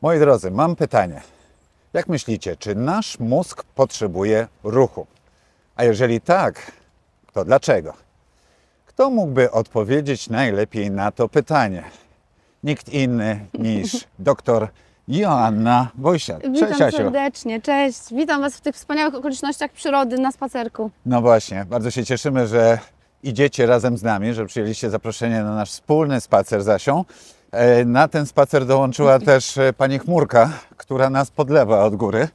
Moi drodzy, mam pytanie. Jak myślicie, czy nasz mózg potrzebuje ruchu? A jeżeli tak, to dlaczego? Kto mógłby odpowiedzieć najlepiej na to pytanie? Nikt inny niż dr Joanna Wojsiak. Cześć, Witam Asiu. serdecznie, cześć. Witam Was w tych wspaniałych okolicznościach przyrody na spacerku. No właśnie, bardzo się cieszymy, że idziecie razem z nami, że przyjęliście zaproszenie na nasz wspólny spacer z Asią. Na ten spacer dołączyła też pani Chmurka, która nas podlewa od góry.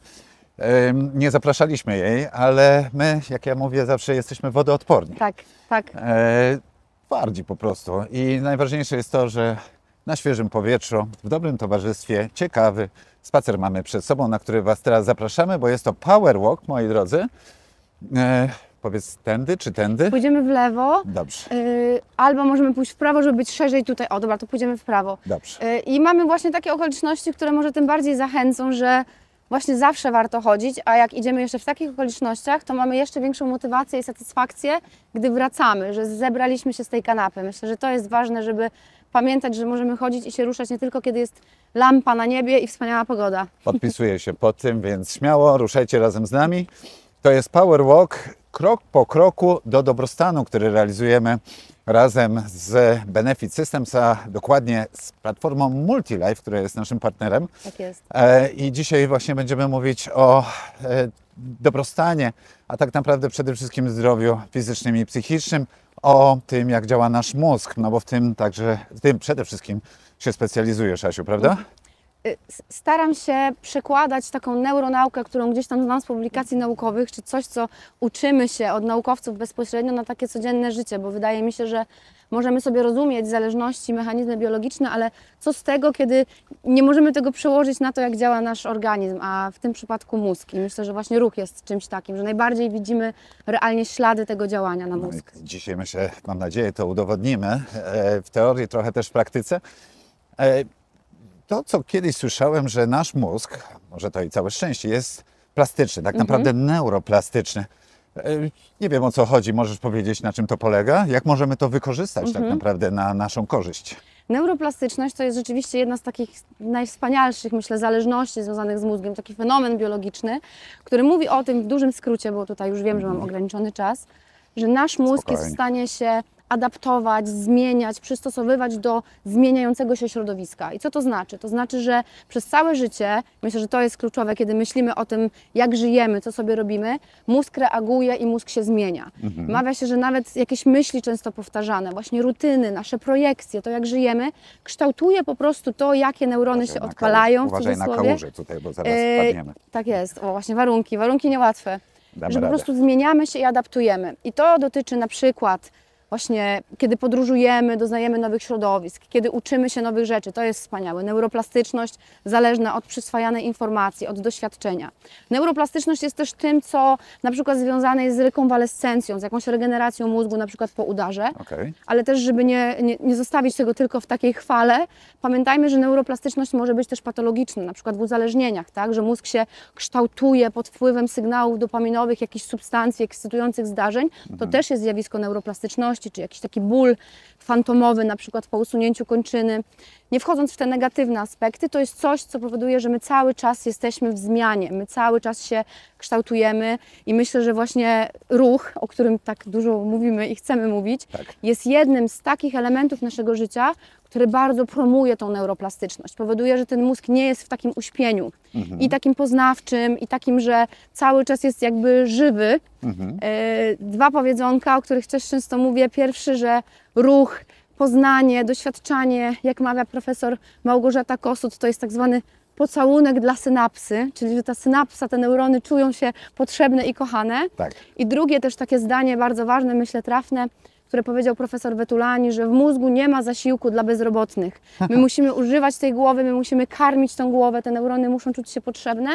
Nie zapraszaliśmy jej, ale my, jak ja mówię, zawsze jesteśmy wodoodporni. Tak, tak. Twardzi po prostu. I najważniejsze jest to, że na świeżym powietrzu, w dobrym towarzystwie, ciekawy spacer mamy przed sobą, na który Was teraz zapraszamy, bo jest to Power Walk, moi drodzy. Powiedz tędy czy tędy? Pójdziemy w lewo. Dobrze. Albo możemy pójść w prawo, żeby być szerzej tutaj. O, dobra, to pójdziemy w prawo. Dobrze. I mamy właśnie takie okoliczności, które może tym bardziej zachęcą, że właśnie zawsze warto chodzić, a jak idziemy jeszcze w takich okolicznościach, to mamy jeszcze większą motywację i satysfakcję, gdy wracamy, że zebraliśmy się z tej kanapy. Myślę, że to jest ważne, żeby pamiętać, że możemy chodzić i się ruszać nie tylko kiedy jest lampa na niebie i wspaniała pogoda. Podpisuję się pod tym, więc śmiało ruszajcie razem z nami. To jest Power Walk, krok po kroku do dobrostanu, który realizujemy razem z Benefit Systems, a dokładnie z platformą Multilife, która jest naszym partnerem. Tak jest. I dzisiaj właśnie będziemy mówić o dobrostanie, a tak naprawdę przede wszystkim zdrowiu fizycznym i psychicznym, o tym, jak działa nasz mózg, no bo w tym przede wszystkim się specjalizujesz, Asiu, prawda? Staram się przekładać taką neuronaukę, którą gdzieś tam znam z publikacji naukowych, czy coś, co uczymy się od naukowców bezpośrednio na takie codzienne życie, bo wydaje mi się, że możemy sobie rozumieć zależności, mechanizmy biologiczne, ale co z tego, kiedy nie możemy tego przełożyć na to, jak działa nasz organizm, a w tym przypadku mózg. I myślę, że właśnie ruch jest czymś takim, że najbardziej widzimy realnie ślady tego działania na mózg. No dzisiaj myślę, mam nadzieję, to udowodnimy w teorii, trochę też w praktyce. To, co kiedyś słyszałem, że nasz mózg, może to i całe szczęście, jest plastyczny, tak naprawdę neuroplastyczny. Nie wiem, o co chodzi, możesz powiedzieć, na czym to polega? Jak możemy to wykorzystać tak naprawdę na naszą korzyść? Neuroplastyczność to jest rzeczywiście jedna z takich najwspanialszych, myślę, zależności związanych z mózgiem, taki fenomen biologiczny, który mówi o tym w dużym skrócie, bo tutaj już wiem, że mam ograniczony czas, że nasz mózg jest w stanie się adaptować, zmieniać, przystosowywać do zmieniającego się środowiska. I co to znaczy? To znaczy, że przez całe życie, myślę, że to jest kluczowe, kiedy myślimy o tym, jak żyjemy, co sobie robimy, mózg reaguje i mózg się zmienia. Mawia się, że nawet jakieś myśli często powtarzane, właśnie rutyny, nasze projekcje, to jak żyjemy, kształtuje po prostu to, jakie neurony się odpalają. Uważaj na kałuże tutaj, bo zaraz spadniemy. Tak jest. O, właśnie warunki niełatwe. Damy że po radę. prostu zmieniamy się i adaptujemy. I to dotyczy na przykład właśnie kiedy podróżujemy, doznajemy nowych środowisk, kiedy uczymy się nowych rzeczy, to jest wspaniałe. Neuroplastyczność zależna od przyswajanej informacji, od doświadczenia. Neuroplastyczność jest też tym, co na przykład związane jest z rekonwalescencją, z jakąś regeneracją mózgu, na przykład po udarze. Ale też, żeby nie zostawić tego tylko w takiej chwale, pamiętajmy, że neuroplastyczność może być też patologiczna, na przykład w uzależnieniach, tak? Że mózg się kształtuje pod wpływem sygnałów dopaminowych, jakichś substancji, ekscytujących zdarzeń. To też jest zjawisko neuroplastyczności, czy jakiś taki ból fantomowy, na przykład po usunięciu kończyny. Nie wchodząc w te negatywne aspekty, to jest coś, co powoduje, że my cały czas jesteśmy w zmianie, my cały czas się kształtujemy i myślę, że właśnie ruch, o którym tak dużo mówimy i chcemy mówić, jest jednym z takich elementów naszego życia, który bardzo promuje tą neuroplastyczność. Powoduje, że ten mózg nie jest w takim uśpieniu i takim poznawczym, i takim, że cały czas jest jakby żywy. Dwa powiedzonka, o których też często mówię. Pierwszy, że ruch, poznanie, doświadczanie, jak mawia profesor Małgorzata Kosut, to jest tak zwany pocałunek dla synapsy, czyli że ta synapsa, te neurony czują się potrzebne i kochane. I drugie też takie zdanie bardzo ważne, myślę trafne, które powiedział profesor Vetulani, że w mózgu nie ma zasiłku dla bezrobotnych. My musimy używać tej głowy, my musimy karmić tą głowę, te neurony muszą czuć się potrzebne,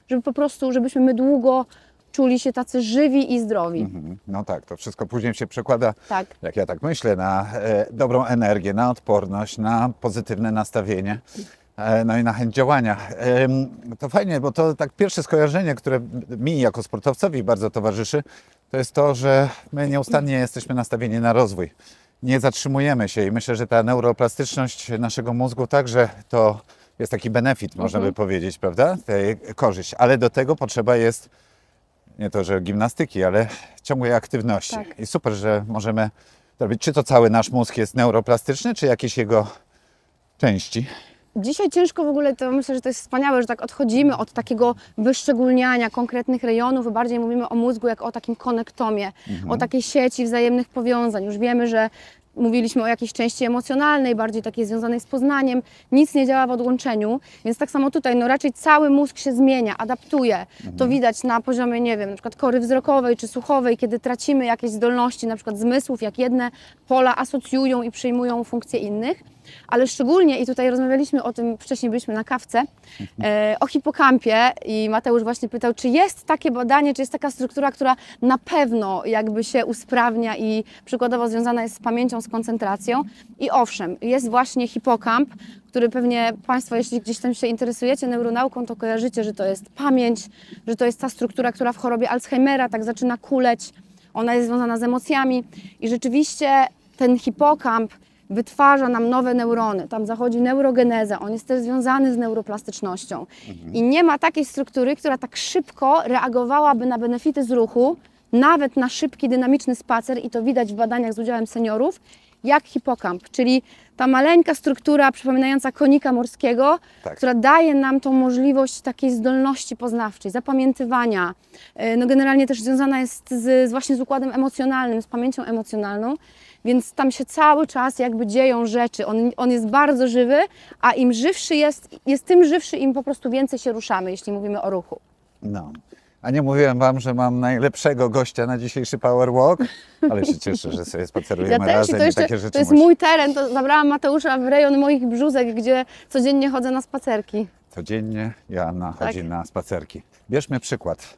żeby po prostu, żebyśmy my długo czuli się tacy żywi i zdrowi. No tak, to wszystko później się przekłada, Tak. jak ja tak myślę, na dobrą energię, na odporność, na pozytywne nastawienie. No i na chęć działania. To fajnie, bo to tak pierwsze skojarzenie, które mi jako sportowcowi bardzo towarzyszy, to jest to, że my nieustannie jesteśmy nastawieni na rozwój. Nie zatrzymujemy się i myślę, że ta neuroplastyczność naszego mózgu także to jest taki benefit, można by Mhm. powiedzieć, prawda? Korzyść, ale do tego potrzeba jest nie to, że gimnastyki, ale ciągłej aktywności. Tak. I super, że możemy robić, czy to cały nasz mózg jest neuroplastyczny, czy jakieś jego części. Dzisiaj ciężko w ogóle, to myślę, że to jest wspaniałe, że tak odchodzimy od takiego wyszczególniania konkretnych rejonów i bardziej mówimy o mózgu jak o takim konektomie, o takiej sieci wzajemnych powiązań. Już wiemy, że mówiliśmy o jakiejś części emocjonalnej, bardziej takiej związanej z poznaniem. Nic nie działa w odłączeniu, więc tak samo tutaj, no raczej cały mózg się zmienia, adaptuje. To widać na poziomie, nie wiem, na przykład kory wzrokowej czy słuchowej, kiedy tracimy jakieś zdolności, na przykład zmysłów, jak jedne pola asocjują i przyjmują funkcje innych. Ale szczególnie, i tutaj rozmawialiśmy o tym, wcześniej byliśmy na kawce, o hipokampie i Mateusz właśnie pytał, czy jest takie badanie, czy jest taka struktura, która na pewno jakby się usprawnia i przykładowo związana jest z pamięcią, z koncentracją. I owszem, jest właśnie hipokamp, który pewnie Państwo, jeśli gdzieś tam się interesujecie neuronauką, to kojarzycie, że to jest pamięć, że to jest ta struktura, która w chorobie Alzheimera tak zaczyna kuleć, ona jest związana z emocjami i rzeczywiście ten hipokamp wytwarza nam nowe neurony, tam zachodzi neurogeneza, on jest też związany z neuroplastycznością. I nie ma takiej struktury, która tak szybko reagowałaby na benefity z ruchu, nawet na szybki, dynamiczny spacer, i to widać w badaniach z udziałem seniorów, jak hipokamp, czyli ta maleńka struktura przypominająca konika morskiego, Tak. która daje nam tą możliwość takiej zdolności poznawczej, zapamiętywania. No generalnie też związana jest właśnie z układem emocjonalnym, z pamięcią emocjonalną, więc tam się cały czas jakby dzieją rzeczy. On jest bardzo żywy, a im żywszy jest tym żywszy, im po prostu więcej się ruszamy, jeśli mówimy o ruchu. No. A nie mówiłem Wam, że mam najlepszego gościa na dzisiejszy Power Walk, ale się cieszę, że sobie spacerujemy Ja też, i razem to i jeszcze, takie rzeczy. to jest mój teren, to zabrałam Mateusza w rejon moich brzózek, gdzie codziennie chodzę na spacerki. Codziennie Joanna chodzi Tak. na spacerki. Bierzmy przykład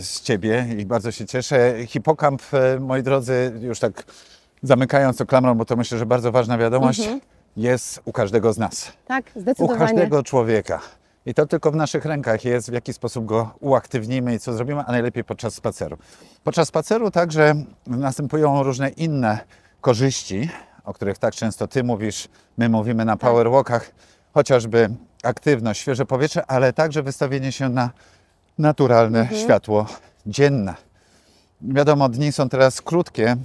z Ciebie i bardzo się cieszę. Hipokamp, moi drodzy, już tak zamykając to klamrą, bo to myślę, że bardzo ważna wiadomość, jest u każdego z nas. Tak, U zdecydowanie. każdego człowieka. I to tylko w naszych rękach jest, w jaki sposób go uaktywnimy i co zrobimy, a najlepiej podczas spaceru. Podczas spaceru także następują różne inne korzyści, o których tak często Ty mówisz, my mówimy na Power Walkach, chociażby aktywność, świeże powietrze, ale także wystawienie się na naturalne światło dzienne. Wiadomo, dni są teraz krótkie.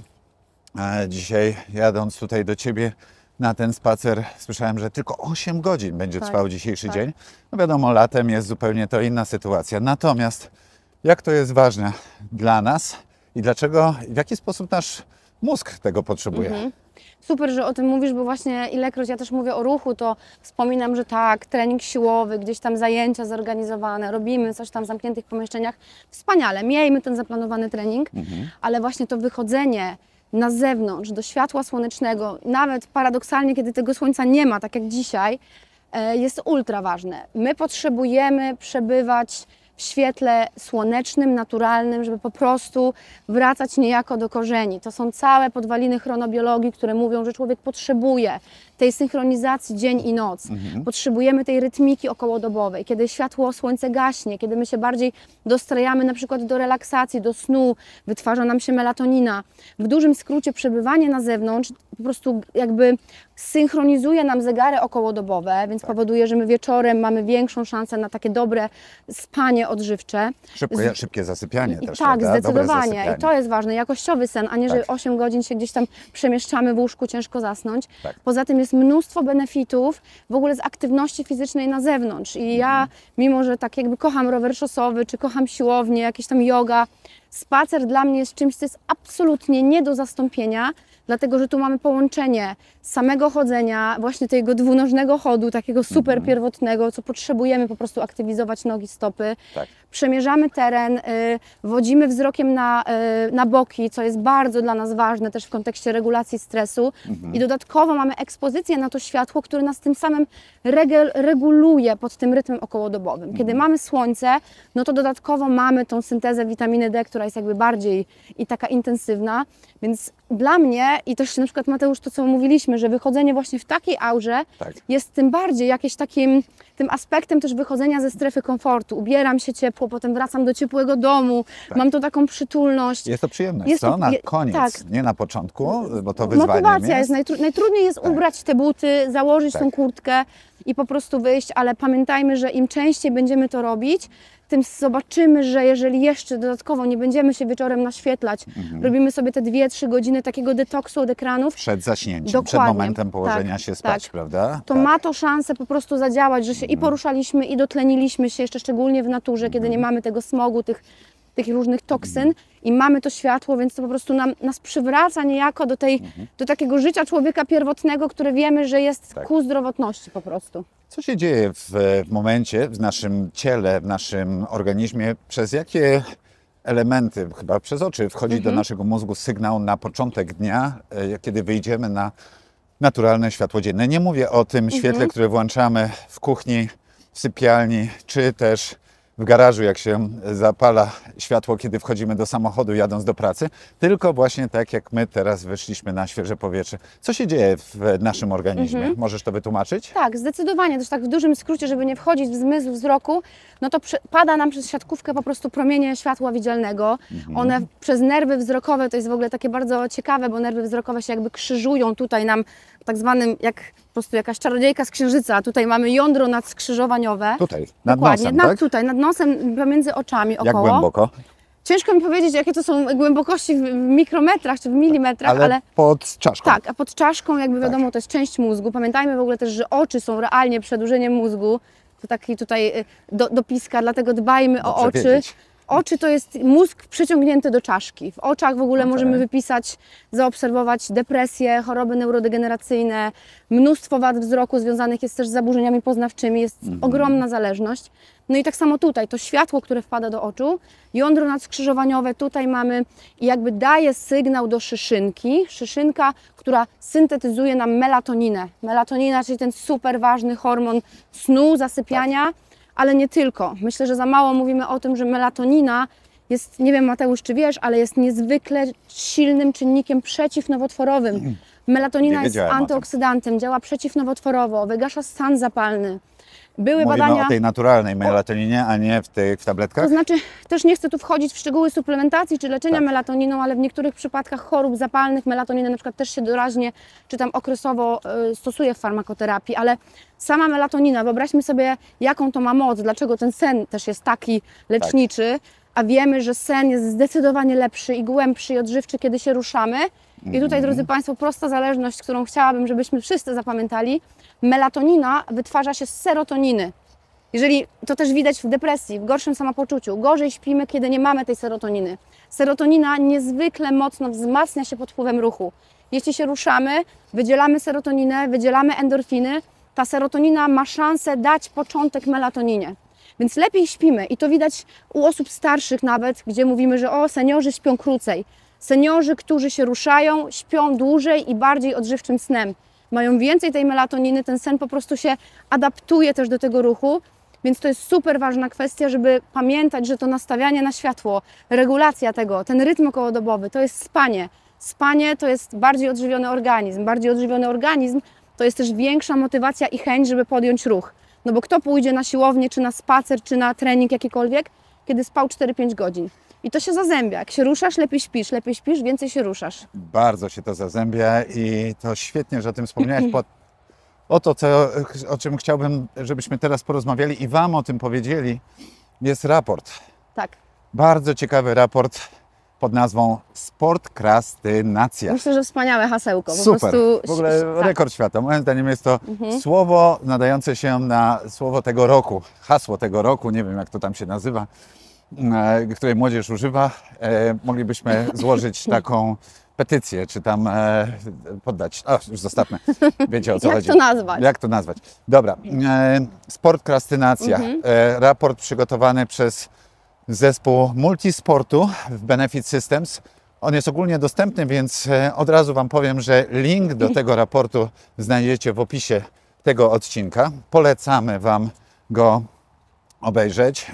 Dzisiaj jadąc tutaj do Ciebie na ten spacer, słyszałem, że tylko 8 godzin będzie trwał dzisiejszy dzień. No wiadomo, latem jest zupełnie to inna sytuacja. Natomiast jak to jest ważne dla nas i dlaczego, w jaki sposób nasz mózg tego potrzebuje? Super, że o tym mówisz, bo właśnie ilekroć ja też mówię o ruchu, to wspominam, że tak, trening siłowy, gdzieś tam zajęcia zorganizowane, robimy coś tam w zamkniętych pomieszczeniach. Wspaniale, miejmy ten zaplanowany trening, ale właśnie to wychodzenie na zewnątrz, do światła słonecznego, nawet paradoksalnie, kiedy tego słońca nie ma, tak jak dzisiaj, jest ultra ważne. My potrzebujemy przebywać w świetle słonecznym, naturalnym, żeby po prostu wracać niejako do korzeni. To są całe podwaliny chronobiologii, które mówią, że człowiek potrzebuje tej synchronizacji dzień i noc. Potrzebujemy tej rytmiki okołodobowej, kiedy światło, słońce gaśnie, kiedy my się bardziej dostrajamy na przykład do relaksacji, do snu, wytwarza nam się melatonina. W dużym skrócie przebywanie na zewnątrz po prostu jakby synchronizuje nam zegary okołodobowe, więc powoduje, że my wieczorem mamy większą szansę na takie dobre spanie odżywcze. Szybkie zasypianie też, Tak, prawda? Dobre zdecydowanie. zasypianie. I to jest ważne, jakościowy sen, a nie, że Tak. 8 godzin się gdzieś tam przemieszczamy w łóżku, ciężko zasnąć. Tak. Poza tym jest mnóstwo benefitów w ogóle z aktywności fizycznej na zewnątrz. I ja, mimo że tak jakby kocham rower szosowy, czy kocham siłownię, jakieś tam yoga, spacer dla mnie jest czymś, co jest absolutnie nie do zastąpienia, dlatego że tu mamy połączenie samego chodzenia, właśnie tego dwunożnego chodu, takiego super pierwotnego, co potrzebujemy po prostu aktywizować nogi, stopy. Tak. Przemierzamy teren, wodzimy wzrokiem na boki, co jest bardzo dla nas ważne też w kontekście regulacji stresu. I dodatkowo mamy ekspozycję na to światło, które nas tym samym reguluje pod tym rytmem okołodobowym. Kiedy mamy słońce, no to dodatkowo mamy tą syntezę witaminy D, która jest jakby bardziej i taka intensywna. Więc dla mnie, i też na przykład Mateusz, to co mówiliśmy, że wychodzenie właśnie w takiej aurze Tak. jest tym bardziej jakimś tym aspektem też wychodzenia ze strefy komfortu. Ubieram się ciepło, potem wracam do ciepłego domu, mam tu taką przytulność. Jest to przyjemność, Jest co? to- Na je- koniec, tak. nie na początku, bo to wyzwaniem Motywacja jest. jest najtrudniej jest ubrać te buty, założyć tą kurtkę i po prostu wyjść, ale pamiętajmy, że im częściej będziemy to robić, tym zobaczymy, że jeżeli jeszcze dodatkowo nie będziemy się wieczorem naświetlać, robimy sobie te 2-3 godziny takiego detoksu od ekranów, Przed zaśnięciem, przed Dokładnie. momentem położenia Tak, się spać, tak. prawda? to ma to szansę po prostu zadziałać, że się i poruszaliśmy, i dotleniliśmy się, jeszcze szczególnie w naturze, kiedy nie mamy tego smogu, tych różnych toksyn i mamy to światło, więc to po prostu nas przywraca niejako do takiego życia człowieka pierwotnego, które wiemy, że jest ku zdrowotności po prostu. Co się dzieje w momencie, w naszym ciele, w naszym organizmie, przez jakie elementy, chyba przez oczy, wchodzi do naszego mózgu sygnał na początek dnia, kiedy wyjdziemy na naturalne światło dzienne? Nie mówię o tym świetle, które włączamy w kuchni, w sypialni, czy też w garażu, jak się zapala światło, kiedy wchodzimy do samochodu, jadąc do pracy, tylko właśnie tak, jak my teraz wyszliśmy na świeże powietrze. Co się dzieje w naszym organizmie? Możesz to wytłumaczyć? Tak, zdecydowanie. Też tak w dużym skrócie, żeby nie wchodzić w zmysł wzroku, no to pada nam przez siatkówkę po prostu promienie światła widzialnego. One przez nerwy wzrokowe, to jest w ogóle takie bardzo ciekawe, bo nerwy wzrokowe się jakby krzyżują tutaj nam tak zwanym, jak po prostu jakaś czarodziejka z księżyca. A tutaj mamy jądro nadskrzyżowaniowe. Tutaj, nad Dokładnie, nosem, tak? Tutaj, nad nosem, pomiędzy oczami Jak około. głęboko? Ciężko mi powiedzieć, jakie to są głębokości w mikrometrach czy w milimetrach, ale pod czaszką. tak, a pod czaszką jakby wiadomo to jest część mózgu. Pamiętajmy w ogóle też, że oczy są realnie przedłużeniem mózgu. To taki tutaj dopiska, dlatego dbajmy o Dobrze oczy. wiedzieć. Oczy to jest mózg przyciągnięty do czaszki. W oczach w ogóle możemy wypisać, zaobserwować depresję, choroby neurodegeneracyjne, mnóstwo wad wzroku związanych jest też z zaburzeniami poznawczymi, jest ogromna zależność. No i tak samo tutaj, to światło, które wpada do oczu, jądro nadskrzyżowaniowe tutaj mamy i jakby daje sygnał do szyszynki. Szyszynka, która syntetyzuje nam melatoninę. Melatonina, czyli ten super ważny hormon snu, zasypiania. Ale nie tylko. Myślę, że za mało mówimy o tym, że melatonina jest, nie wiem Mateusz, czy wiesz, ale jest niezwykle silnym czynnikiem przeciwnowotworowym. Melatonina jest antyoksydantem, działa przeciwnowotworowo, wygasza stan zapalny. Były Mówimy badania... o tej naturalnej melatoninie, a nie w tabletkach? To znaczy, też nie chcę tu wchodzić w szczegóły suplementacji czy leczenia melatoniną, ale w niektórych przypadkach chorób zapalnych melatonina na przykład też się doraźnie czy tam okresowo stosuje w farmakoterapii, ale sama melatonina, wyobraźmy sobie jaką to ma moc, dlaczego ten sen też jest taki leczniczy, a wiemy, że sen jest zdecydowanie lepszy i głębszy i odżywczy, kiedy się ruszamy. I tutaj, drodzy Państwo, prosta zależność, którą chciałabym, żebyśmy wszyscy zapamiętali. Melatonina wytwarza się z serotoniny. Jeżeli to też widać w depresji, w gorszym samopoczuciu, gorzej śpimy, kiedy nie mamy tej serotoniny. Serotonina niezwykle mocno wzmacnia się pod wpływem ruchu. Jeśli się ruszamy, wydzielamy serotoninę, wydzielamy endorfiny, ta serotonina ma szansę dać początek melatoninie. Więc lepiej śpimy i to widać u osób starszych nawet, gdzie mówimy, że seniorzy śpią krócej. Seniorzy, którzy się ruszają, śpią dłużej i bardziej odżywczym snem. Mają więcej tej melatoniny, ten sen po prostu się adaptuje też do tego ruchu, więc to jest super ważna kwestia, żeby pamiętać, że to nastawianie na światło, regulacja tego, ten rytm okołodobowy, to jest spanie. Spanie to jest bardziej odżywiony organizm. Bardziej odżywiony organizm to jest też większa motywacja i chęć, żeby podjąć ruch. No bo kto pójdzie na siłownię, czy na spacer, czy na trening jakikolwiek, kiedy spał 4-5 godzin? I to się zazębia. Jak się ruszasz, lepiej śpisz, więcej się ruszasz. Bardzo się to zazębia i to świetnie, że o tym wspomniałeś. O to, o czym chciałbym, żebyśmy teraz porozmawiali i Wam o tym powiedzieli, jest raport. Tak. Bardzo ciekawy raport pod nazwą Sportkrastynacja. Myślę, że wspaniałe hasełko. Po Super, prostu, w ogóle rekord świata. Moim zdaniem jest to słowo nadające się na słowo tego roku, hasło tego roku, nie wiem jak to tam się nazywa, której młodzież używa. Moglibyśmy złożyć taką petycję, czy tam poddać. Już zostawmy. Wiecie o co chodzi. Jak to nazwać? Jak to nazwać? Dobra. Sportkrastynacja. Raport przygotowany przez zespół Multisportu w Benefit Systems. On jest ogólnie dostępny, więc od razu Wam powiem, że link do tego raportu znajdziecie w opisie tego odcinka. Polecamy Wam go obejrzeć,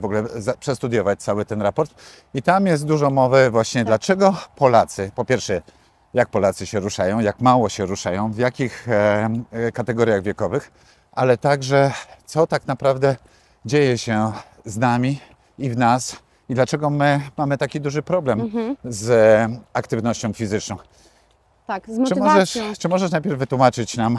w ogóle przestudiować cały ten raport. I tam jest dużo mowy właśnie dlaczego Polacy, po pierwsze jak Polacy się ruszają, jak mało się ruszają, w jakich kategoriach wiekowych, ale także co tak naprawdę dzieje się z nami i w nas i dlaczego my mamy taki duży problem z aktywnością fizyczną. Tak, z motywacją. Czy możesz najpierw wytłumaczyć nam,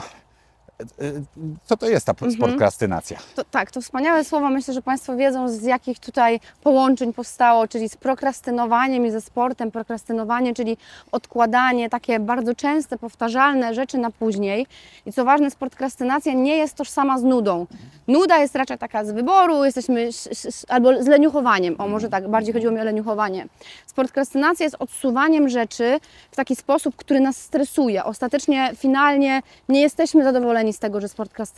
Co to jest ta prokrastynacja? Tak, to wspaniałe słowo. Myślę, że Państwo wiedzą, z jakich tutaj połączeń powstało, czyli z prokrastynowaniem i ze sportem. Prokrastynowanie, czyli odkładanie, takie bardzo częste, powtarzalne rzeczy na później. I co ważne, prokrastynacja nie jest tożsama z nudą. Nuda jest raczej taka z wyboru, jesteśmy albo z leniuchowaniem. O, może tak, bardziej chodziło mi o leniuchowanie. Prokrastynacja jest odsuwaniem rzeczy w taki sposób, który nas stresuje. Ostatecznie, finalnie nie jesteśmy zadowoleni z tego,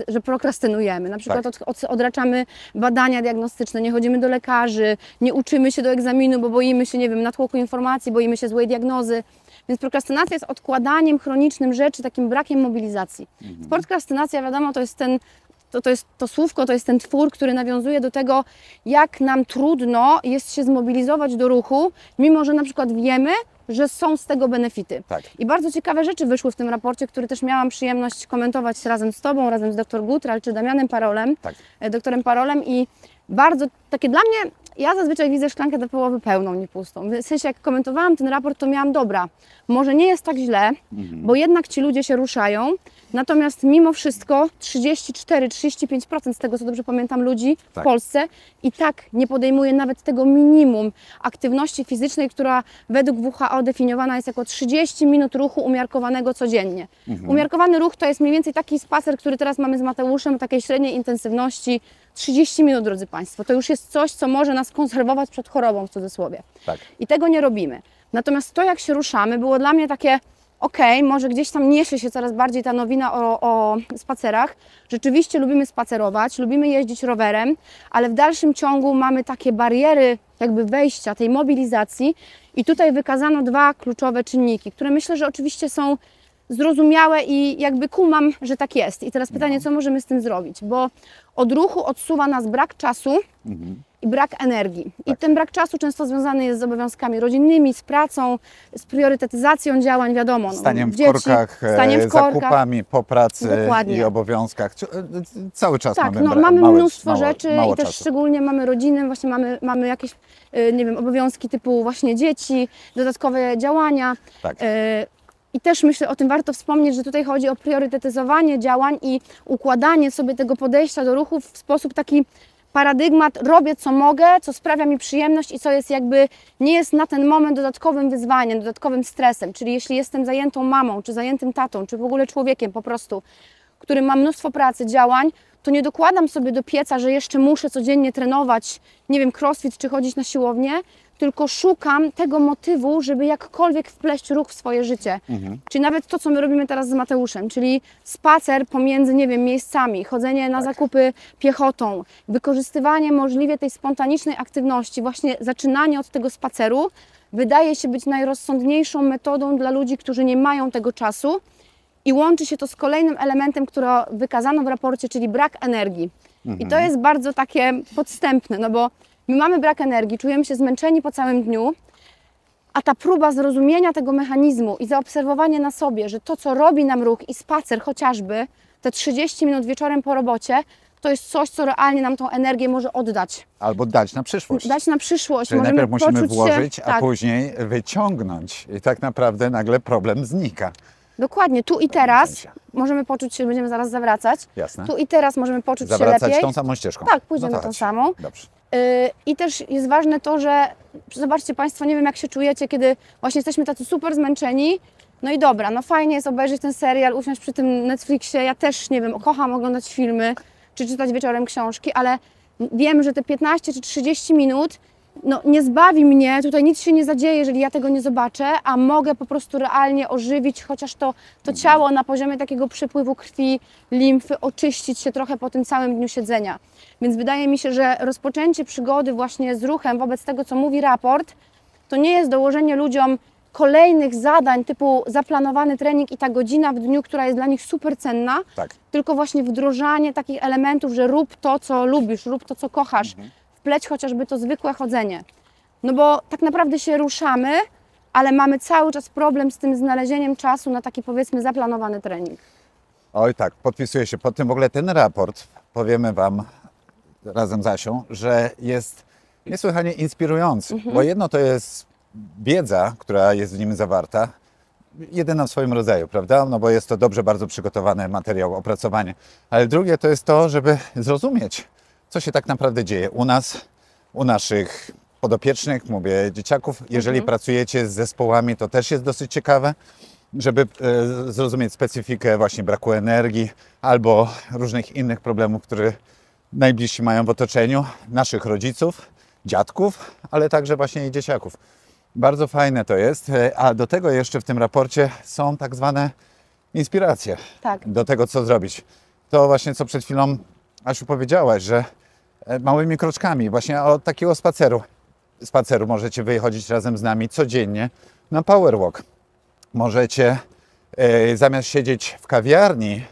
że prokrastynujemy. Na przykład odraczamy badania diagnostyczne, nie chodzimy do lekarzy, nie uczymy się do egzaminu, bo boimy się, nie wiem, natłoku informacji, boimy się złej diagnozy. Więc prokrastynacja jest odkładaniem chronicznym rzeczy, takim brakiem mobilizacji. Prokrastynacja, wiadomo, to jest to słówko, to jest ten twór, który nawiązuje do tego, jak nam trudno jest się zmobilizować do ruchu, mimo że na przykład wiemy, że są z tego benefity. Tak. I bardzo ciekawe rzeczy wyszły w tym raporcie, który też miałam przyjemność komentować razem z Tobą, razem z dr Gutral czy Damianem Parolem, doktorem Parolem i bardzo takie dla mnie, ja zazwyczaj widzę szklankę do połowy pełną, nie pustą. W sensie jak komentowałam ten raport, to miałam dobra, może nie jest tak źle, bo jednak ci ludzie się ruszają, natomiast mimo wszystko 34-35% z tego, co dobrze pamiętam, ludzi w Polsce i tak nie podejmuje nawet tego minimum aktywności fizycznej, która według WHO definiowana jest jako 30 minut ruchu umiarkowanego codziennie. Umiarkowany ruch to jest mniej więcej taki spacer, który teraz mamy z Mateuszem, takiej średniej intensywności, 30 minut, drodzy Państwo. To już jest coś, co może nas konserwować przed chorobą, w cudzysłowie. Tak. I tego nie robimy. Natomiast to, jak się ruszamy, było dla mnie takie, okej, może gdzieś tam niesie się coraz bardziej ta nowina o spacerach. Rzeczywiście lubimy spacerować, lubimy jeździć rowerem, ale w dalszym ciągu mamy takie bariery jakby wejścia, tej mobilizacji i tutaj wykazano dwa kluczowe czynniki, które myślę, że oczywiście są zrozumiałe i jakby kumam, że tak jest. I teraz pytanie, co możemy z tym zrobić? Bo od ruchu odsuwa nas brak czasu i brak energii. I ten brak czasu często związany jest z obowiązkami rodzinnymi, z pracą, z priorytetyzacją działań, wiadomo. Staniem w dzieci, korkach, zakupami po pracy i obowiązkach. Cały czas mamy mnóstwo rzeczy mało i też czasu. szczególnie mamy rodziny, właśnie mamy jakieś, nie wiem, obowiązki typu właśnie dzieci, dodatkowe działania. Tak. I też myślę, o tym warto wspomnieć, że tutaj chodzi o priorytetyzowanie działań i układanie sobie tego podejścia do ruchu w sposób taki paradygmat, robię co mogę, co sprawia mi przyjemność i co jest jakby, nie jest na ten moment dodatkowym wyzwaniem, dodatkowym stresem. Czyli jeśli jestem zajętą mamą, czy zajętym tatą, czy w ogóle człowiekiem po prostu, który ma mnóstwo pracy, działań, to nie dokładam sobie do pieca, że jeszcze muszę codziennie trenować, nie wiem, crossfit czy chodzić na siłownię, tylko szukam tego motywu, żeby jakkolwiek wpleść ruch w swoje życie. Czyli nawet to, co my robimy teraz z Mateuszem, czyli spacer pomiędzy, nie wiem, miejscami, chodzenie na zakupy piechotą, wykorzystywanie możliwie tej spontanicznej aktywności, właśnie zaczynanie od tego spaceru, wydaje się być najrozsądniejszą metodą dla ludzi, którzy nie mają tego czasu i łączy się to z kolejnym elementem, który wykazano w raporcie, czyli brak energii. I to jest bardzo takie podstępne, no bo my mamy brak energii, czujemy się zmęczeni po całym dniu, a ta próba zrozumienia tego mechanizmu i zaobserwowanie na sobie, że to, co robi nam ruch i spacer chociażby, te 30 minut wieczorem po robocie, to jest coś, co realnie nam tą energię może oddać. Albo dać na przyszłość. Dać na przyszłość. Czyli najpierw musimy włożyć, się, a później wyciągnąć. I tak naprawdę nagle problem znika. Dokładnie, tu i teraz możemy poczuć się, będziemy zaraz zawracać. Jasne. Tu i teraz możemy poczuć się zawracać lepiej. tą samą ścieżką. Tak, pójdziemy tą samą. Dobrze. I też jest ważne to, że zobaczcie Państwo, nie wiem jak się czujecie, kiedy właśnie jesteśmy tacy super zmęczeni. No i dobra, no fajnie jest obejrzeć ten serial, usiąść przy tym Netflixie. Ja też, nie wiem, kocham oglądać filmy, czy czytać wieczorem książki, ale wiem, że te 15 czy 30 minut no, nie zbawi mnie, tutaj nic się nie zadzieje, jeżeli ja tego nie zobaczę, a mogę po prostu realnie ożywić chociaż to ciało na poziomie takiego przepływu krwi, limfy, oczyścić się trochę po tym całym dniu siedzenia. Więc wydaje mi się, że rozpoczęcie przygody właśnie z ruchem wobec tego, co mówi raport, to nie jest dołożenie ludziom kolejnych zadań typu zaplanowany trening i ta godzina w dniu, która jest dla nich super cenna, tylko właśnie wdrożanie takich elementów, że rób to, co lubisz, rób to, co kochasz. Wpleć chociażby to zwykłe chodzenie. No bo tak naprawdę się ruszamy, ale mamy cały czas problem z tym znalezieniem czasu na taki, powiedzmy, zaplanowany trening. Oj tak, podpisuję się pod tym. W ogóle ten raport, powiemy Wam razem z Asią, że jest niesłychanie inspirujący. Bo jedno to jest wiedza, która jest w nim zawarta, jedyna w swoim rodzaju, prawda? No bo jest to dobrze bardzo przygotowany materiał, opracowanie. Ale drugie to jest to, żeby zrozumieć, co się tak naprawdę dzieje u nas, u naszych podopiecznych, mówię dzieciaków. Jeżeli pracujecie z zespołami, to też jest dosyć ciekawe, żeby zrozumieć specyfikę właśnie braku energii albo różnych innych problemów, które najbliżsi mają w otoczeniu, naszych rodziców, dziadków, ale także właśnie i dzieciaków. Bardzo fajne to jest, a do tego jeszcze w tym raporcie są tak zwane inspiracje Tak. do tego, co zrobić. To właśnie, co przed chwilą, Asiu, powiedziałaś, że małymi kroczkami, właśnie od takiego spaceru możecie wychodzić razem z nami codziennie na power walk. Możecie zamiast siedzieć w kawiarni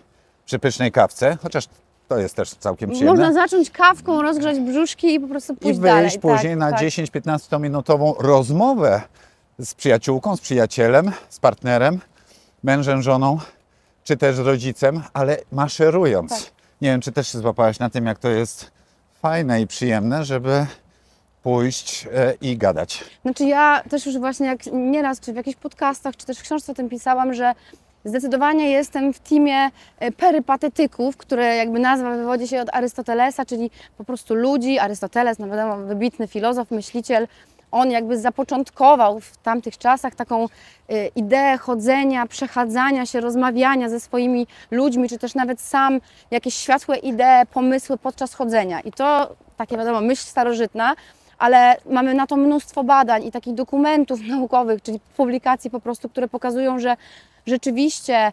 przy pysznej kawce, chociaż to jest też całkiem przyjemne, Można zacząć kawką, rozgrzać brzuszki i po prostu i pójść wyjść dalej. później na 10-15 minutową rozmowę z przyjaciółką, z przyjacielem, z partnerem, mężem, żoną, czy też rodzicem, ale maszerując. Tak. Nie wiem, czy też się złapałaś na tym, jak to jest fajne i przyjemne, żeby pójść i gadać. Znaczy ja też już właśnie jak nieraz, czy w jakichś podcastach, czy też w książce o tym pisałam, że zdecydowanie jestem w teamie perypatetyków, które jakby nazwa wywodzi się od Arystotelesa, czyli po prostu ludzi. Arystoteles, no wiadomo, wybitny filozof, myśliciel. On jakby zapoczątkował w tamtych czasach taką ideę chodzenia, przechadzania się, rozmawiania ze swoimi ludźmi, czy też nawet sam jakieś światłe idee, pomysły podczas chodzenia. I to takie wiadomo, myśl starożytna, ale mamy na to mnóstwo badań i takich dokumentów naukowych, czyli publikacji po prostu, które pokazują, że rzeczywiście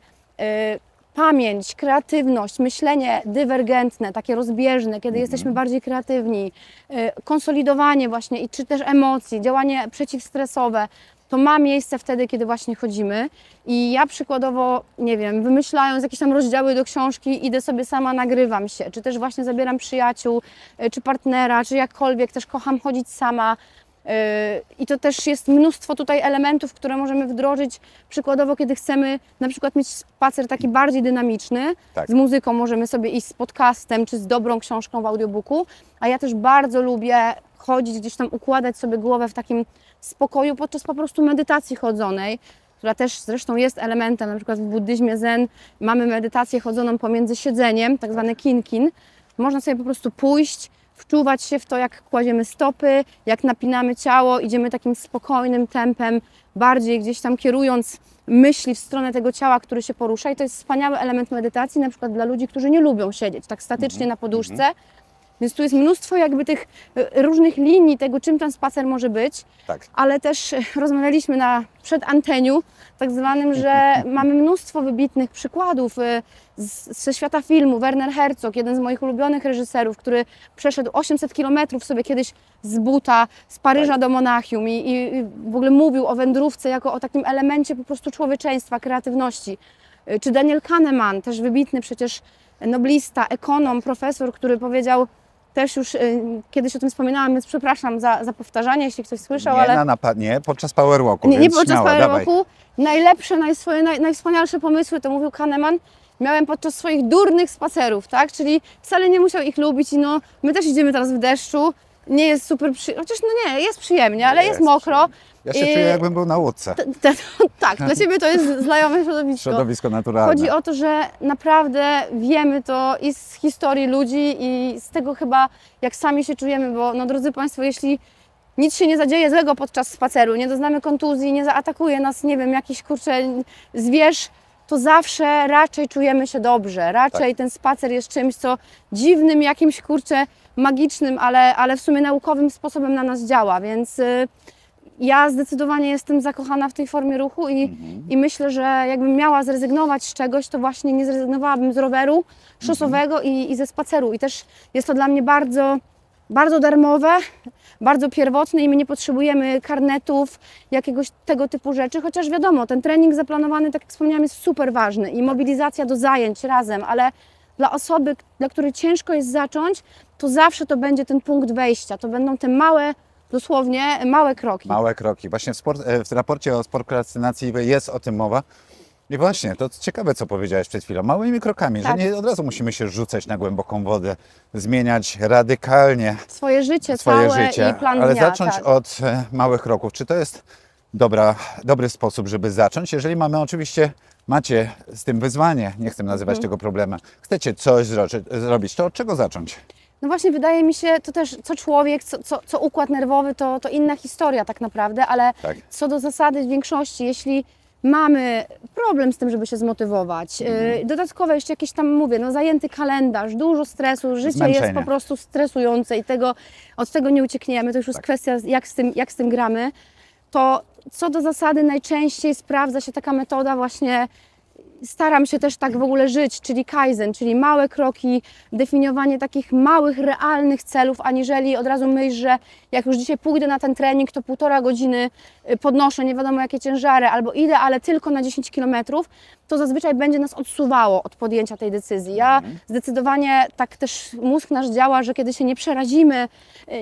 pamięć, kreatywność, myślenie dywergentne, takie rozbieżne, kiedy jesteśmy bardziej kreatywni, konsolidowanie właśnie, czy też emocji, działanie przeciwstresowe, to ma miejsce wtedy, kiedy właśnie chodzimy. I ja przykładowo, nie wiem, wymyślając jakieś tam rozdziały do książki, idę sobie sama, nagrywam się, czy też właśnie zabieram przyjaciół, czy partnera, czy jakkolwiek, też kocham chodzić sama. I to też jest mnóstwo tutaj elementów, które możemy wdrożyć. Przykładowo, kiedy chcemy na przykład mieć spacer taki bardziej dynamiczny, Tak. z muzyką możemy sobie iść z podcastem, czy z dobrą książką w audiobooku, a ja też bardzo lubię chodzić, gdzieś tam układać sobie głowę w takim spokoju podczas po prostu medytacji chodzonej, która też zresztą jest elementem, na przykład w buddyzmie zen mamy medytację chodzoną pomiędzy siedzeniem, tak zwane kin-kin. Można sobie po prostu pójść, wczuwać się w to, jak kładziemy stopy, jak napinamy ciało, idziemy takim spokojnym tempem, bardziej gdzieś tam kierując myśli w stronę tego ciała, który się porusza. I to jest wspaniały element medytacji, na przykład dla ludzi, którzy nie lubią siedzieć tak statycznie na poduszce. Więc tu jest mnóstwo jakby tych różnych linii tego, czym ten spacer może być, Tak. ale też rozmawialiśmy na przedanteniu tak zwanym, że mamy mnóstwo wybitnych przykładów ze świata filmu. Werner Herzog, jeden z moich ulubionych reżyserów, który przeszedł 800 kilometrów sobie kiedyś z buta, z Paryża do Monachium i w ogóle mówił o wędrówce jako o takim elemencie po prostu człowieczeństwa, kreatywności. Czy Daniel Kahneman, też wybitny przecież noblista, ekonom, profesor, który powiedział, też już kiedyś o tym wspominałam, więc przepraszam za powtarzanie, jeśli ktoś słyszał, ale Nie podczas powerwalku, nie więc podczas śmiało, dawaj. powerwalku. Najlepsze, najwspanialsze pomysły, to mówił Kahneman, miałem podczas swoich durnych spacerów, tak? Czyli wcale nie musiał ich lubić i no, my też idziemy teraz w deszczu, nie jest super przyjemnie, chociaż no nie, jest przyjemnie, ale jest mokro. Ja się czuję, jakbym był na łódce. Tak, dla Ciebie to jest znajome środowisko. Środowisko naturalne. Chodzi o to, że naprawdę wiemy to i z historii ludzi i z tego chyba, jak sami się czujemy, bo no drodzy Państwo, jeśli nic się nie zadzieje złego podczas spaceru, nie doznamy kontuzji, nie zaatakuje nas, nie wiem, jakiś zwierz, to zawsze raczej czujemy się dobrze. Raczej ten spacer jest czymś, co dziwnym, jakimś magicznym, ale w sumie naukowym sposobem na nas działa, więc ja zdecydowanie jestem zakochana w tej formie ruchu i myślę, że jakbym miała zrezygnować z czegoś, to właśnie nie zrezygnowałabym z roweru szosowego i ze spaceru. I też jest to dla mnie bardzo, bardzo darmowe, bardzo pierwotne i my nie potrzebujemy karnetów, jakiegoś tego typu rzeczy, chociaż wiadomo, ten trening zaplanowany, tak jak wspomniałam, jest super ważny i mobilizacja do zajęć razem, ale dla osoby, dla której ciężko jest zacząć, to zawsze to będzie ten punkt wejścia, to będą te małe, dosłownie małe kroki. Małe kroki. Właśnie w raporcie o sportokrastynacji jest o tym mowa. I właśnie, to ciekawe, co powiedziałeś przed chwilą. Małymi krokami, Tak. że nie od razu musimy się rzucać na głęboką wodę, zmieniać radykalnie Swoje życie swoje całe życie, i plan ale dnia. zacząć tak. od małych kroków. Czy to jest dobry sposób, żeby zacząć. Jeżeli macie z tym wyzwanie, nie chcę nazywać tego problemem, chcecie coś zrobić, to od czego zacząć? No właśnie, wydaje mi się, to też co człowiek, co układ nerwowy, to inna historia tak naprawdę, ale Tak. co do zasady w większości, jeśli mamy problem z tym, żeby się zmotywować, dodatkowo jeszcze jakieś tam, mówię, no zajęty kalendarz, dużo stresu, życie Zmęczenie. jest po prostu stresujące i od tego nie uciekniemy, to już jest kwestia jak z tym gramy, to co do zasady najczęściej sprawdza się taka metoda właśnie. Staram się też tak w ogóle żyć, czyli kaizen, czyli małe kroki, definiowanie takich małych, realnych celów, aniżeli od razu myśl, że jak już dzisiaj pójdę na ten trening, to 1,5 godziny podnoszę nie wiadomo jakie ciężary, albo idę, ale tylko na 10 km, to zazwyczaj będzie nas odsuwało od podjęcia tej decyzji. Ja zdecydowanie tak też mózg nasz działa, że kiedy się nie przerazimy,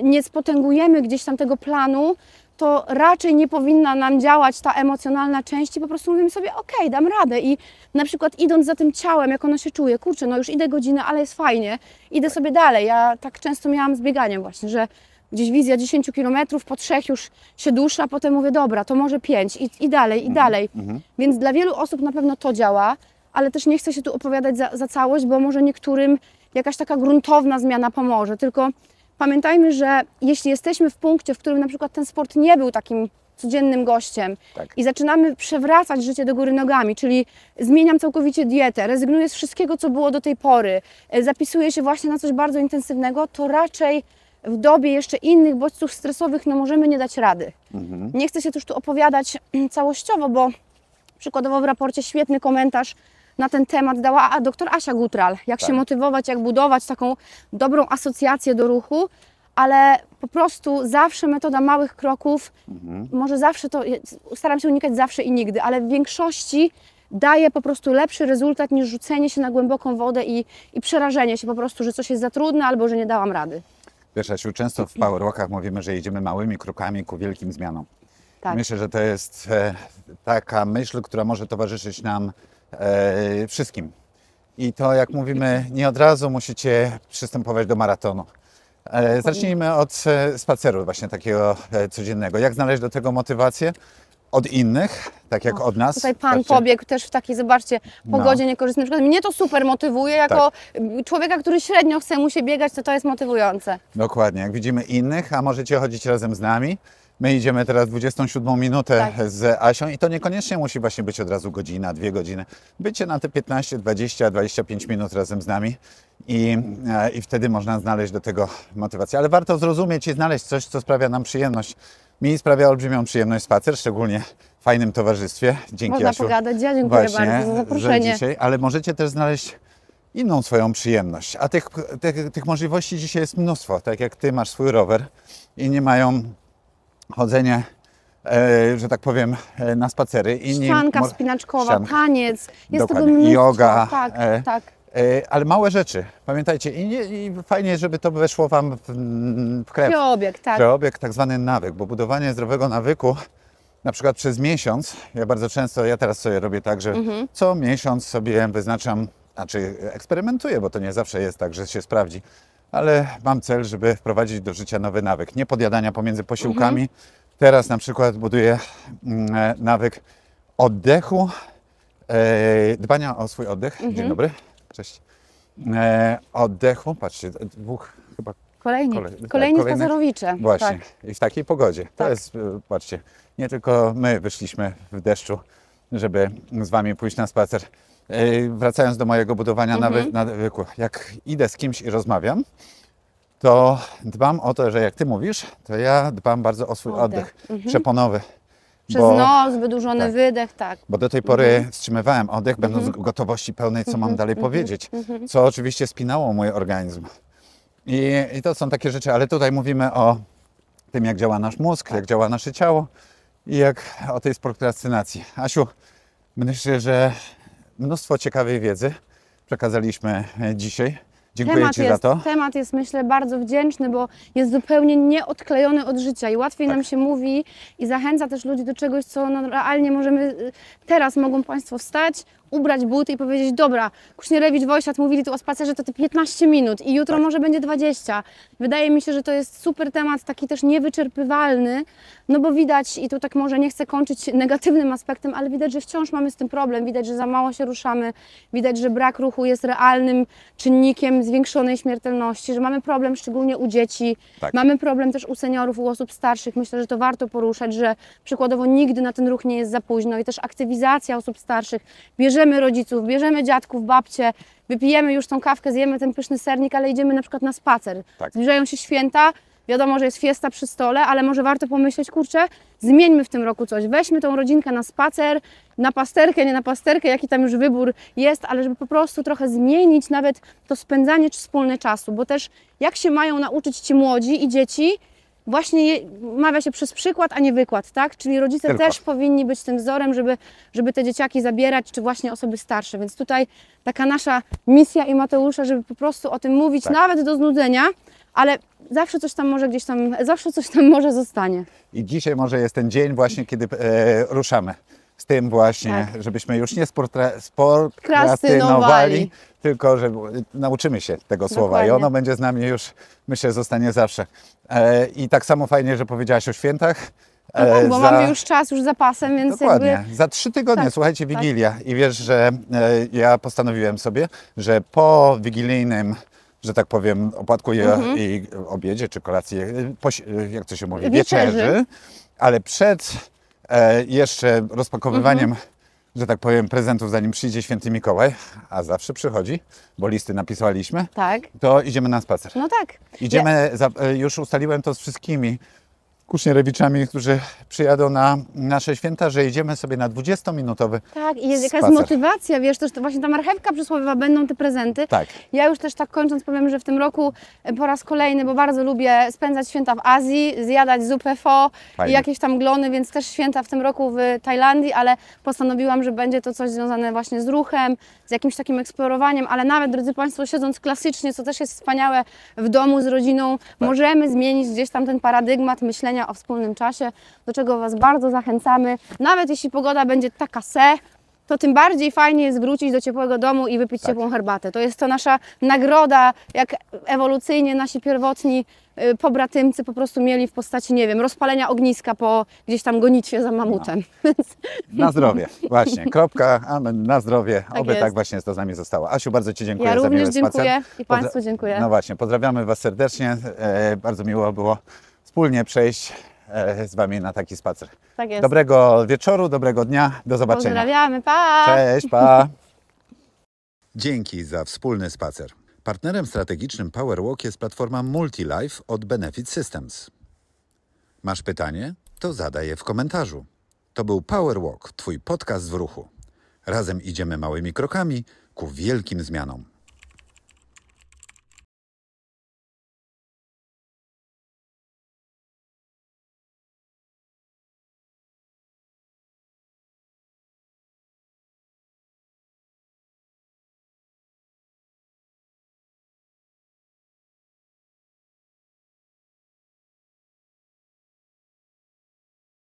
nie spotęgujemy gdzieś tam tego planu, to raczej nie powinna nam działać ta emocjonalna część i po prostu mówimy sobie, okej, dam radę i na przykład idąc za tym ciałem, jak ono się czuje, kurczę, no już idę godzinę, ale jest fajnie, idę sobie dalej. Ja tak często miałam z bieganiem właśnie, że gdzieś wizja 10 km, po 3 już się dusza, potem mówię, dobra, to może 5 i dalej, i dalej. Więc dla wielu osób na pewno to działa, ale też nie chcę się tu opowiadać za całość, bo może niektórym jakaś taka gruntowna zmiana pomoże, tylko pamiętajmy, że jeśli jesteśmy w punkcie, w którym na przykład ten sport nie był takim codziennym gościem i zaczynamy przewracać życie do góry nogami, czyli zmieniam całkowicie dietę, rezygnuję z wszystkiego, co było do tej pory, zapisuję się właśnie na coś bardzo intensywnego, to raczej w dobie jeszcze innych bodźców stresowych no możemy nie dać rady. Nie chcę się też tu opowiadać całościowo, bo przykładowo w raporcie świetny komentarz na ten temat dała dr Asia Gutral, jak się motywować, jak budować taką dobrą asocjację do ruchu, ale po prostu zawsze metoda małych kroków, może zawsze to, staram się unikać zawsze i nigdy, ale w większości daje po prostu lepszy rezultat niż rzucenie się na głęboką wodę i przerażenie się po prostu, że coś jest za trudne albo że nie dałam rady. Wiesz, Asiu, często w powerwalkach mówimy, że idziemy małymi krokami ku wielkim zmianom. Tak. Myślę, że to jest taka myśl, która może towarzyszyć nam wszystkim. I to, jak mówimy, nie od razu musicie przystępować do maratonu. Zacznijmy od spaceru właśnie takiego codziennego. Jak znaleźć do tego motywację? Od innych, tak jak od nas. Tutaj Pan Patrzcie. pobiegł też w takiej, zobaczcie, pogodzie niekorzystnej. Na przykład mnie to super motywuje, jako człowieka, który średnio chce mu się biegać, to jest motywujące. Dokładnie, jak widzimy innych, a możecie chodzić razem z nami. My idziemy teraz 27 minutę z Asią i to niekoniecznie musi właśnie być od razu godzina, 2 godziny. Bycie na te 15, 20, 25 minut razem z nami i wtedy można znaleźć do tego motywację. Ale warto zrozumieć i znaleźć coś, co sprawia nam przyjemność. Mi sprawia olbrzymią przyjemność spacer, szczególnie w fajnym towarzystwie. Dzięki, Można Asiu, pogadać. Ja dziękuję właśnie, bardzo za zaproszenie. dzisiaj, ale możecie też znaleźć inną swoją przyjemność. A tych możliwości dzisiaj jest mnóstwo. Tak jak Ty masz swój rower, inni mają chodzenie, że tak powiem, na spacery. Ścianka wspinaczkowa, taniec, jest tego dokładnie, mnóstwo. joga, Tak. ale małe rzeczy. Pamiętajcie, i fajnie, żeby to weszło Wam w krew. Krwiobieg, tak. Krwiobieg, tak zwany nawyk, bo budowanie zdrowego nawyku, na przykład przez miesiąc, ja teraz sobie robię tak, że co miesiąc sobie wyznaczam, znaczy eksperymentuję, bo to nie zawsze jest tak, że się sprawdzi, ale mam cel, żeby wprowadzić do życia nowy nawyk, nie podjadania pomiędzy posiłkami. Teraz na przykład buduję nawyk oddechu, dbania o swój oddech. Dzień dobry, cześć. Oddechu, patrzcie, dwóch chyba Kolejni spacerowicze. właśnie, Tak. i w takiej pogodzie. To Tak. jest, patrzcie, nie tylko my wyszliśmy w deszczu, żeby z Wami pójść na spacer. Wracając do mojego budowania nawyku, jak idę z kimś i rozmawiam, to dbam o to, że jak Ty mówisz, to ja dbam bardzo o swój oddech przeponowy. Przez nos, wydłużony wydech, tak. Bo do tej pory wstrzymywałem oddech, będąc w gotowości pełnej, co mam dalej powiedzieć, co oczywiście spinało mój organizm. I to są takie rzeczy, ale tutaj mówimy o tym, jak działa nasz mózg, jak działa nasze ciało i o tej prokrastynacji. Asiu, myślę, że mnóstwo ciekawej wiedzy przekazaliśmy dzisiaj. Dziękuję Ci za to. Temat jest, myślę, bardzo wdzięczny, bo jest zupełnie nieodklejony od życia i łatwiej nam się mówi i zachęca też ludzi do czegoś, co realnie teraz mogą Państwo wstać, ubrać buty i powiedzieć, dobra, Kusznierewicz, Wojsiat mówili tu o spacerze, to te 15 minut i jutro może będzie 20. Wydaje mi się, że to jest super temat, taki też niewyczerpywalny, no bo widać, i tu tak może nie chcę kończyć negatywnym aspektem, ale widać, że wciąż mamy z tym problem, widać, że za mało się ruszamy, widać, że brak ruchu jest realnym czynnikiem zwiększonej śmiertelności, że mamy problem szczególnie u dzieci, mamy problem też u seniorów, u osób starszych. Myślę, że to warto poruszać, że przykładowo nigdy na ten ruch nie jest za późno i też aktywizacja osób starszych. Bierzemy rodziców, bierzemy dziadków, babcie, wypijemy już tą kawkę, zjemy ten pyszny sernik, ale idziemy na przykład na spacer. Zbliżają się święta, wiadomo, że jest fiesta przy stole, ale może warto pomyśleć, kurczę, zmieńmy w tym roku coś, weźmy tą rodzinkę na spacer, na pasterkę, nie na pasterkę, jaki tam już wybór jest, ale żeby po prostu trochę zmienić nawet to spędzanie czy wspólne czasu, bo też jak się mają nauczyć ci młodzi i dzieci, właśnie mawia się przez przykład, a nie wykład, tak? Czyli rodzice też powinni być tym wzorem, żeby te dzieciaki zabierać, czy właśnie osoby starsze. Więc tutaj taka nasza misja i Mateusza, żeby po prostu o tym mówić, nawet do znudzenia, ale zawsze coś tam może gdzieś tam, zawsze coś tam może zostanie. I dzisiaj może jest ten dzień właśnie, kiedy ruszamy z tym właśnie, żebyśmy już nie sporkrastynowali, tylko że nauczymy się tego słowa i ono będzie z nami już, myślę, zostanie zawsze. I tak samo fajnie, że powiedziałaś o świętach. Bo mamy już czas, już zapasem, więc dokładnie. jakby... Za 3 tygodnie, słuchajcie, Wigilia. I wiesz, że ja postanowiłem sobie, że po wigilijnym, że tak powiem, opłatku i obiedzie, czy kolacji, jak to się mówi, wieczerzy, ale przed jeszcze rozpakowywaniem, że tak powiem, prezentów, zanim przyjdzie Święty Mikołaj, a zawsze przychodzi, bo listy napisaliśmy, to idziemy na spacer. No tak. Idziemy, już ustaliłem to z wszystkimi Kusznierewiczami, którzy przyjadą na nasze święta, że idziemy sobie na 20-minutowy Tak, i jest spacer. jakaś motywacja, wiesz, też to właśnie ta marchewka przysłowiowa, będą te prezenty. Tak. Ja już też tak kończąc powiem, że w tym roku po raz kolejny, bo bardzo lubię spędzać święta w Azji, zjadać zupę pho i jakieś tam glony, więc też święta w tym roku w Tajlandii, ale postanowiłam, że będzie to coś związane właśnie z ruchem, z jakimś takim eksplorowaniem, ale nawet, drodzy Państwo, siedząc klasycznie, co też jest wspaniałe, w domu z rodziną, możemy zmienić gdzieś tam ten paradygmat myślenia o wspólnym czasie, do czego Was bardzo zachęcamy. Nawet jeśli pogoda będzie taka to tym bardziej fajnie jest wrócić do ciepłego domu i wypić ciepłą herbatę. To jest to nasza nagroda, jak ewolucyjnie nasi pierwotni pobratymcy po prostu mieli w postaci, nie wiem, rozpalenia ogniska po gdzieś tam gonitwie za mamutem. Na zdrowie, właśnie, kropka, amen, na zdrowie, oby tak właśnie to z nami zostało. Asiu, bardzo Ci dziękuję za miły spacer. Ja również dziękuję i Państwu dziękuję. No właśnie, pozdrawiamy Was serdecznie, bardzo miło było wspólnie przejść z Wami na taki spacer. Tak jest. Dobrego wieczoru, dobrego dnia, do zobaczenia. Pozdrawiamy, pa! Cześć, pa! Dzięki za wspólny spacer. Partnerem strategicznym PowerWalk jest platforma MultiLife od Benefit Systems. Masz pytanie? To zadaj je w komentarzu. To był PowerWalk, Twój podcast w ruchu. Razem idziemy małymi krokami ku wielkim zmianom.